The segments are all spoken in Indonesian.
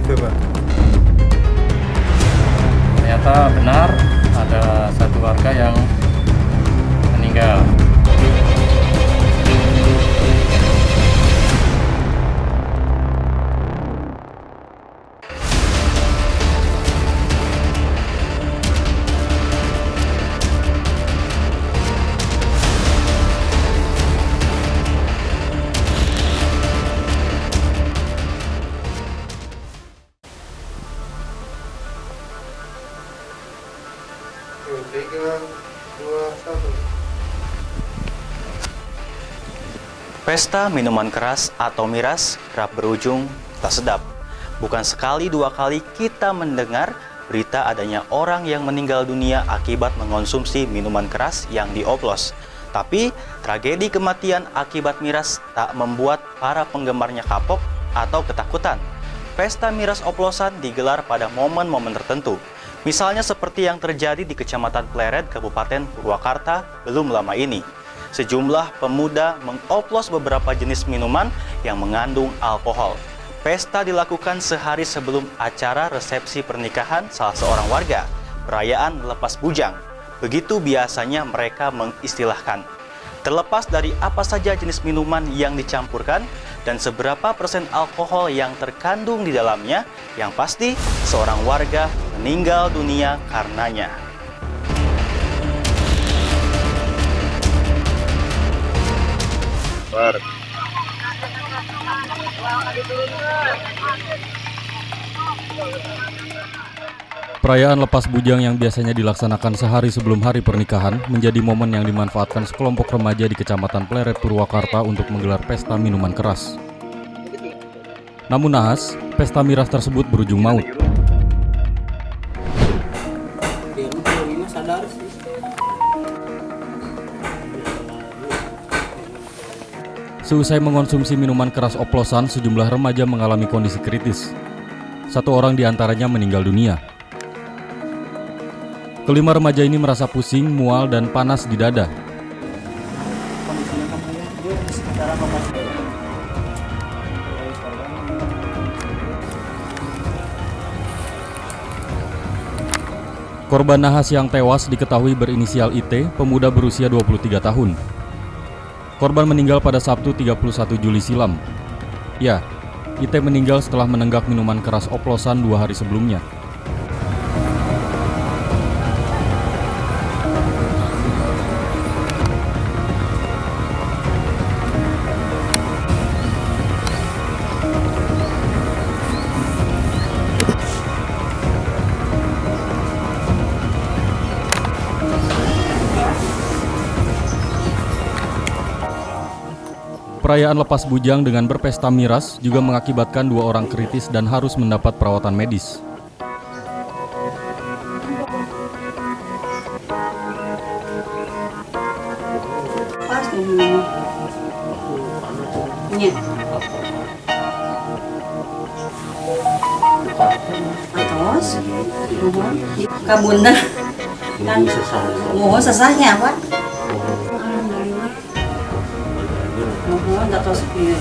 gitu Pak. Ternyata benar ada satu warga yang meninggal. Pesta minuman keras atau miras kerap berujung tak sedap. Bukan sekali dua kali kita mendengar berita adanya orang yang meninggal dunia akibat mengonsumsi minuman keras yang dioplos. Tapi tragedi kematian akibat miras tak membuat para penggemarnya kapok atau ketakutan. Pesta miras oplosan digelar pada momen-momen tertentu. Misalnya seperti yang terjadi di Kecamatan Pleret, Kabupaten Purwakarta belum lama ini. Sejumlah pemuda mengoplos beberapa jenis minuman yang mengandung alkohol. Pesta dilakukan sehari sebelum acara resepsi pernikahan salah seorang warga, perayaan lepas bujang. Begitu biasanya mereka mengistilahkan. Terlepas dari apa saja jenis minuman yang dicampurkan dan seberapa persen alkohol yang terkandung di dalamnya, yang pasti seorang warga meninggal dunia karenanya. Perayaan lepas bujang yang biasanya dilaksanakan sehari sebelum hari pernikahan menjadi momen yang dimanfaatkan sekelompok remaja di Kecamatan Pleret, Purwakarta untuk menggelar pesta minuman keras. Namun naas, pesta miras tersebut berujung maut. Seusai mengonsumsi minuman keras oplosan, sejumlah remaja mengalami kondisi kritis. Satu orang diantaranya meninggal dunia. Kelima remaja ini merasa pusing, mual, dan panas di dada. Korban nahas yang tewas diketahui berinisial IT, pemuda berusia 23 tahun. Korban meninggal pada Sabtu 31 Juli silam. Ya, IT meninggal setelah menenggak minuman keras oplosan 2 hari sebelumnya. Perayaan lepas bujang dengan berpesta miras juga mengakibatkan 2 orang kritis dan harus mendapat perawatan medis. Kabunda kan mohon sesahnya Pak. Mohon atau sepi.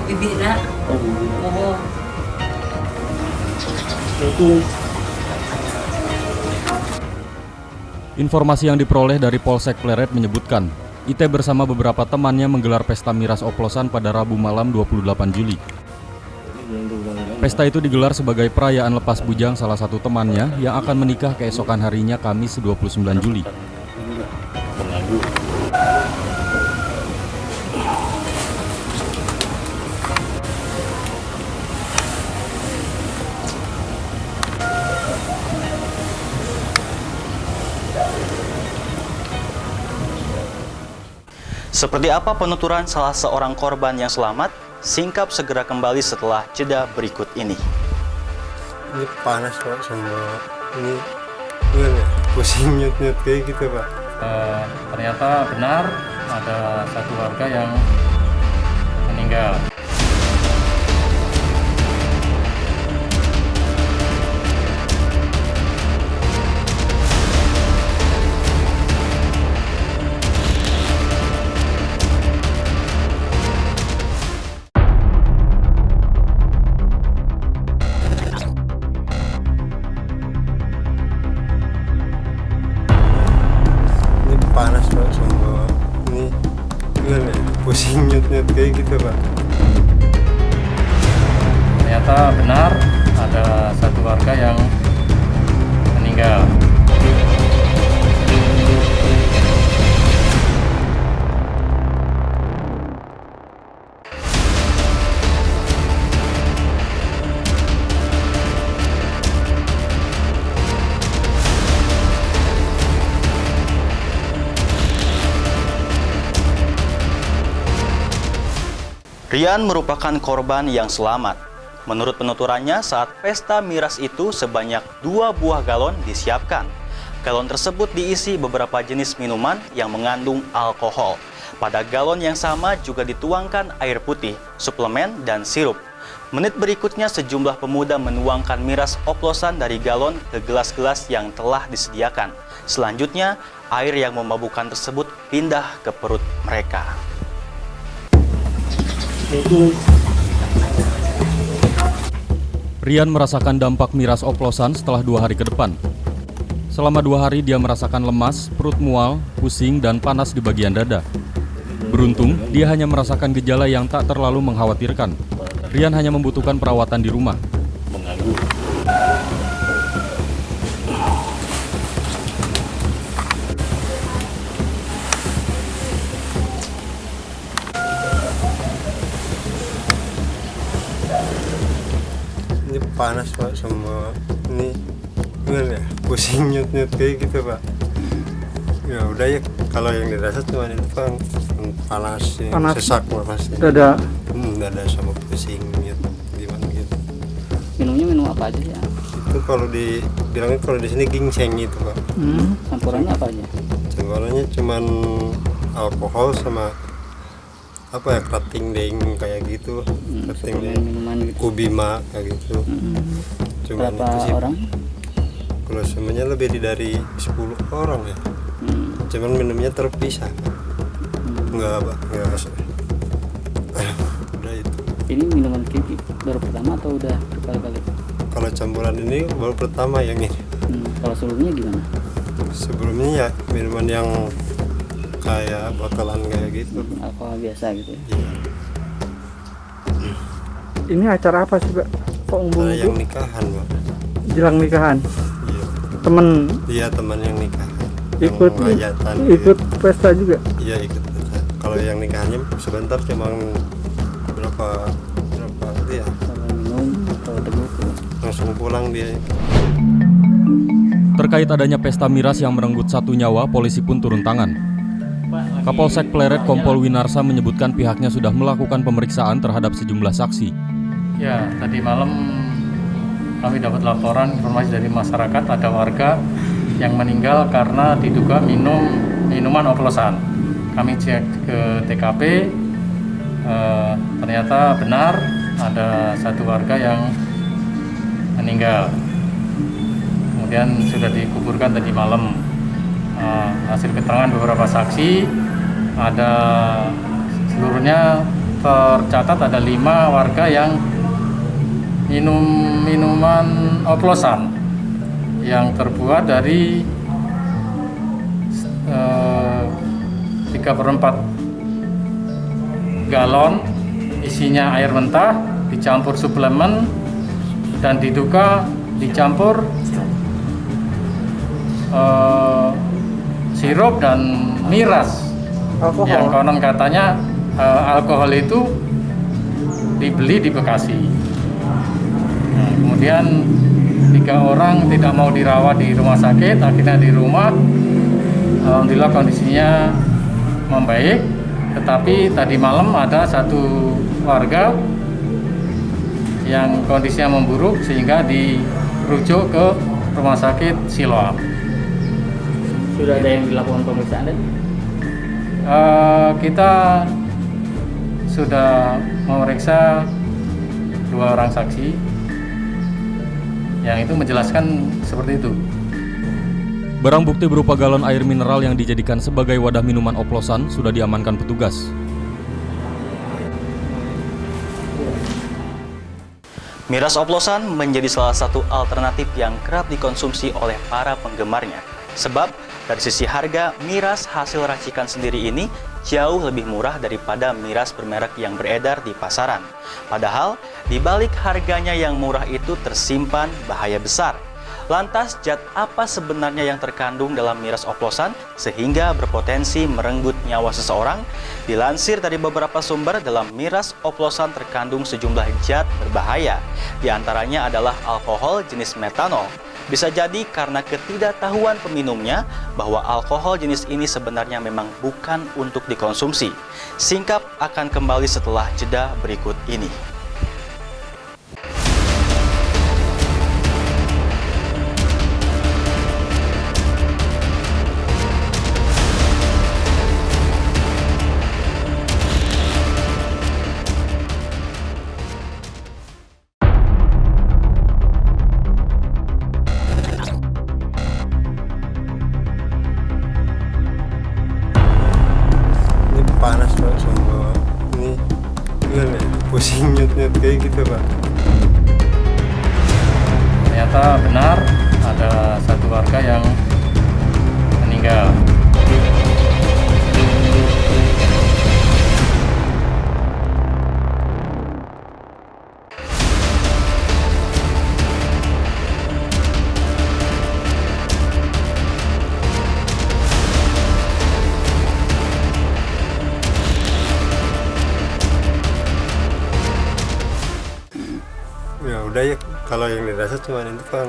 Bibi nak. Mohon. Informasi yang diperoleh dari Polsek Pleret menyebutkan, IT bersama beberapa temannya menggelar pesta miras oplosan pada Rabu malam 28 Juli. Pesta itu digelar sebagai perayaan lepas bujang salah satu temannya yang akan menikah keesokan harinya Kamis 29 Juli. Seperti apa penuturan salah seorang korban yang selamat? Singkap segera kembali setelah jeda berikut ini. Ini panas Pak, sama ini pusing nyut-nyut kayak gitu Pak. Ternyata benar ada satu warga yang meninggal. pusing nyut-nyut kayak gitu Pak. Ternyata benar ada satu warga yang meninggal. Rian merupakan korban yang selamat. Menurut penuturannya, saat pesta miras itu sebanyak 2 buah galon disiapkan. Galon tersebut diisi beberapa jenis minuman yang mengandung alkohol. Pada galon yang sama juga dituangkan air putih, suplemen, dan sirup. Menit berikutnya sejumlah pemuda menuangkan miras oplosan dari galon ke gelas-gelas yang telah disediakan. Selanjutnya, air yang memabukkan tersebut pindah ke perut mereka. Rian merasakan dampak miras oplosan setelah 2 hari ke depan. Selama 2 hari dia merasakan lemas, perut mual, pusing, dan panas di bagian dada. Beruntung, dia hanya merasakan gejala yang tak terlalu mengkhawatirkan. Rian hanya membutuhkan perawatan di rumah. Ini panas Pak, sama ini gimana ya, pusing nyut-nyut kayak gitu Pak. Ya udah ya, kalau yang dirasa cuma itu Pak, panas, sesak Pak pasti. Dada. Dada sama pusing nyut gimana gitu. Minumnya minum apa aja ya? Itu kalau dibilangnya kalau di sini ginseng itu Pak. Campurannya apa aja? Campurannya cuman alkohol sama apa ya, kerating deng kayak gitu, kerating deng, Minuman gitu. kubima kayak gitu. Cuman Berapa itu sih orang? kalau semuanya lebih dari 10 orang ya. Cuman minumnya terpisah. Enggak Pak, enggak rasa. Udah itu. Ini minuman kiki baru pertama atau udah berkali-kali? Kalau campuran ini baru pertama yang ini. Kalau sebelumnya gimana? Sebelumnya ya minuman yang kayak botolan kayak gitu. Alkohol biasa gitu ya? Iya. Ini acara apa sih, Pak? Kok Ada umbul yang nikahan Pak. jelang nikahan? Iya. Temen Dia teman yang nikahan. ikut Yang hajatan, ikut pesta juga? Iya ikut. Kalau yang nikahannya sebentar cuma berapa dia Kalau minum atau teguh langsung pulang dia. Terkait adanya pesta miras yang merenggut 1 nyawa, polisi pun turun tangan. Kapolsek Pleret Kompol Winarsa menyebutkan pihaknya sudah melakukan pemeriksaan terhadap sejumlah saksi. Ya, tadi malam kami dapat laporan informasi dari masyarakat ada warga yang meninggal karena diduga minum minuman oplosan. Kami cek ke TKP, ternyata benar ada satu warga yang meninggal. Kemudian sudah dikuburkan tadi malam. Hasil keterangan beberapa saksi, ada seluruhnya tercatat ada 5 warga yang minum minuman oplosan yang terbuat dari 3/4 galon isinya air mentah dicampur suplemen dan diduga dicampur sirup dan miras. Alkohol? Yang konon katanya alkohol itu dibeli di Bekasi. Nah, kemudian 3 orang tidak mau dirawat di rumah sakit, akhirnya di rumah. Alhamdulillah kondisinya membaik, tetapi tadi malam ada satu warga yang kondisinya memburuk sehingga dirujuk ke rumah sakit Siloam. sudah ada yang dilakukan pemeriksaan dan Kita sudah memeriksa 2 orang saksi yang itu menjelaskan seperti itu. Barang bukti berupa galon air mineral yang dijadikan sebagai wadah minuman oplosan sudah diamankan petugas. Miras oplosan menjadi salah satu alternatif yang kerap dikonsumsi oleh para penggemarnya. Sebab Dari sisi harga, miras hasil racikan sendiri ini jauh lebih murah daripada miras bermerek yang beredar di pasaran. Padahal, di balik harganya yang murah itu tersimpan bahaya besar. Lantas, zat apa sebenarnya yang terkandung dalam miras oplosan sehingga berpotensi merenggut nyawa seseorang? Dilansir dari beberapa sumber, dalam miras oplosan terkandung sejumlah zat berbahaya. Di antaranya adalah alkohol jenis metanol. Bisa jadi karena ketidaktahuan peminumnya bahwa alkohol jenis ini sebenarnya memang bukan untuk dikonsumsi. Singkap akan kembali setelah jeda berikut ini. Panas Pak, sama ini gimana ya, pusing nyut-nyut kayak gitu Pak. Ternyata benar ada satu warga yang meninggal. Ya udah ya, kalau yang dirasa cuma itu kan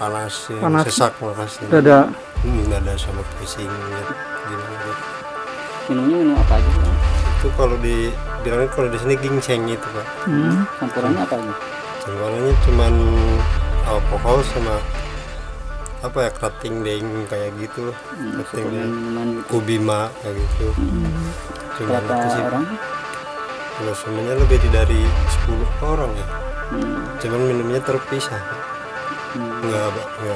panas, Panas. sesak makasih. Dada. Dada sama pusing nyut, gimana gitu. Minumnya minum apa aja Bang? Itu kalau dibilangnya kalau di sini ginseng itu Pak. Campurannya apa aja? Campurannya cuman alkohol sama apa ya, kerating deng kayak gitu, kerating Suplemen deng, minuman gitu. kubima kayak gitu. Cuman Berapa itu sih. orang? Kalau semuanya lebih dari 10 orang ya. Cuman minumnya terpisah. Enggak udah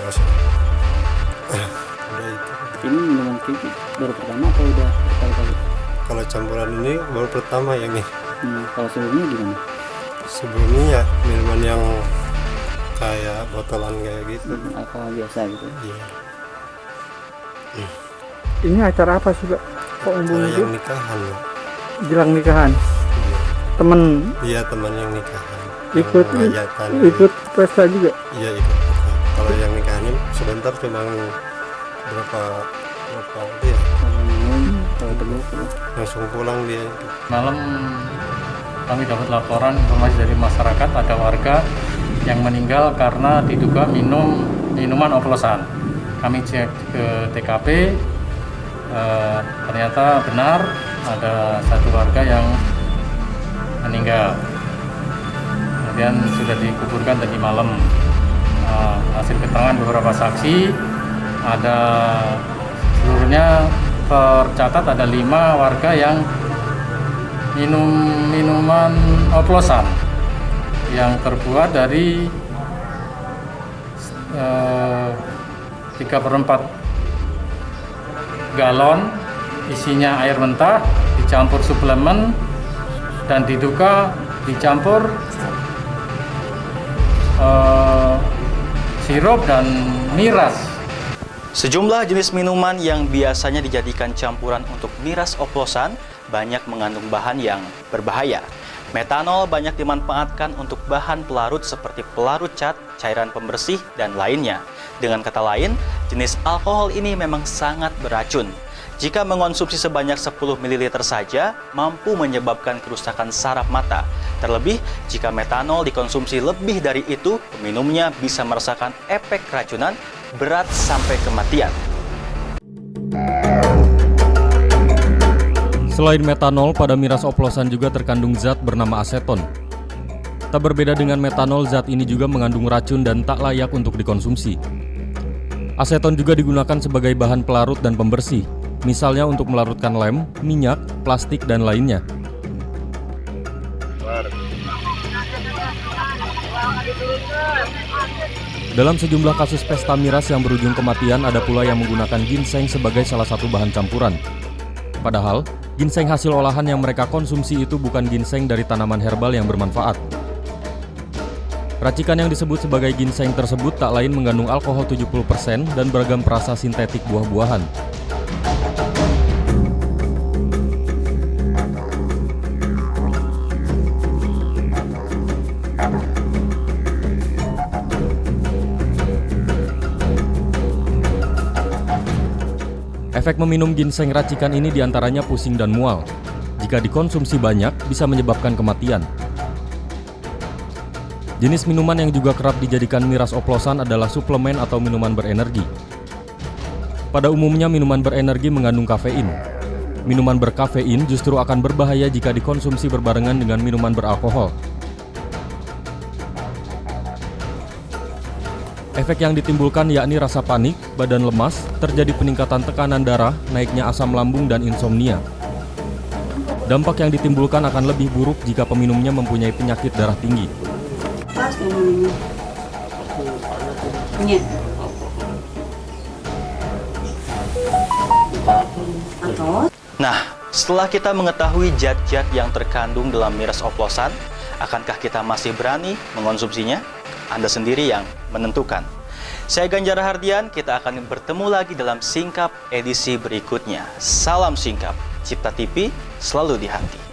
itu. Ini minuman kayak baru pertama atau udah berkali-kali? Kalau campuran ini baru pertama yang ini. Kalau sebelumnya gimana? Sebelumnya ya minuman yang kayak botolan kayak gitu. Alkohol biasa gitu. Iya. Ini acara apa sih Pak? Kok Ada umum yang nikahan ya. jelang nikahan? Iya. Temen Iya, teman yang nikahan. ikut Yang hajatan. ikut pesta juga? Iya, ikut. Kalau yang nikahannya sebentar cuma berapa ya, Kalau minum, kalau teguh, langsung pulang dia. Malam kami dapat laporan informasi dari masyarakat ada warga yang meninggal karena diduga minum minuman oplosan. Kami cek ke TKP, ternyata benar ada satu warga yang meninggal. Kemudian sudah dikuburkan tadi malam. Hasil keterangan beberapa saksi, ada seluruhnya tercatat ada 5 warga yang minum minuman oplosan yang terbuat dari 3/4 galon isinya air mentah dicampur suplemen dan diduga dicampur sirup dan miras. Sejumlah jenis minuman yang biasanya dijadikan campuran untuk miras oplosan banyak mengandung bahan yang berbahaya. Metanol banyak dimanfaatkan untuk bahan pelarut seperti pelarut cat, cairan pembersih, dan lainnya. Dengan kata lain, jenis alkohol ini memang sangat beracun. Jika mengonsumsi sebanyak 10 ml saja, mampu menyebabkan kerusakan saraf mata. Terlebih, jika metanol dikonsumsi lebih dari itu, peminumnya bisa merasakan efek keracunan berat sampai kematian. Selain metanol, pada miras oplosan juga terkandung zat bernama aseton. Tak berbeda dengan metanol, zat ini juga mengandung racun dan tak layak untuk dikonsumsi. Aseton juga digunakan sebagai bahan pelarut dan pembersih, misalnya untuk melarutkan lem, minyak, plastik, dan lainnya. Dalam sejumlah kasus pesta miras yang berujung kematian, ada pula yang menggunakan ginseng sebagai salah satu bahan campuran. Padahal, ginseng hasil olahan yang mereka konsumsi itu bukan ginseng dari tanaman herbal yang bermanfaat. Racikan yang disebut sebagai ginseng tersebut tak lain mengandung alkohol 70% dan beragam perasa sintetik buah-buahan. Efek meminum ginseng racikan ini diantaranya pusing dan mual. Jika dikonsumsi banyak, bisa menyebabkan kematian. Jenis minuman yang juga kerap dijadikan miras oplosan adalah suplemen atau minuman berenergi. Pada umumnya minuman berenergi mengandung kafein. Minuman berkafein justru akan berbahaya jika dikonsumsi berbarengan dengan minuman beralkohol. Efek yang ditimbulkan yakni rasa panik, badan lemas, terjadi peningkatan tekanan darah, naiknya asam lambung, dan insomnia. Dampak yang ditimbulkan akan lebih buruk jika peminumnya mempunyai penyakit darah tinggi. Pas minumnya. Punya. Atau Nah, setelah kita mengetahui zat-zat yang terkandung dalam miras oplosan, akankah kita masih berani mengonsumsinya? Anda sendiri yang menentukan. Saya Ganjar Hardian, kita akan bertemu lagi dalam Singkap edisi berikutnya. Salam Singkap, Cipta TV selalu di hati.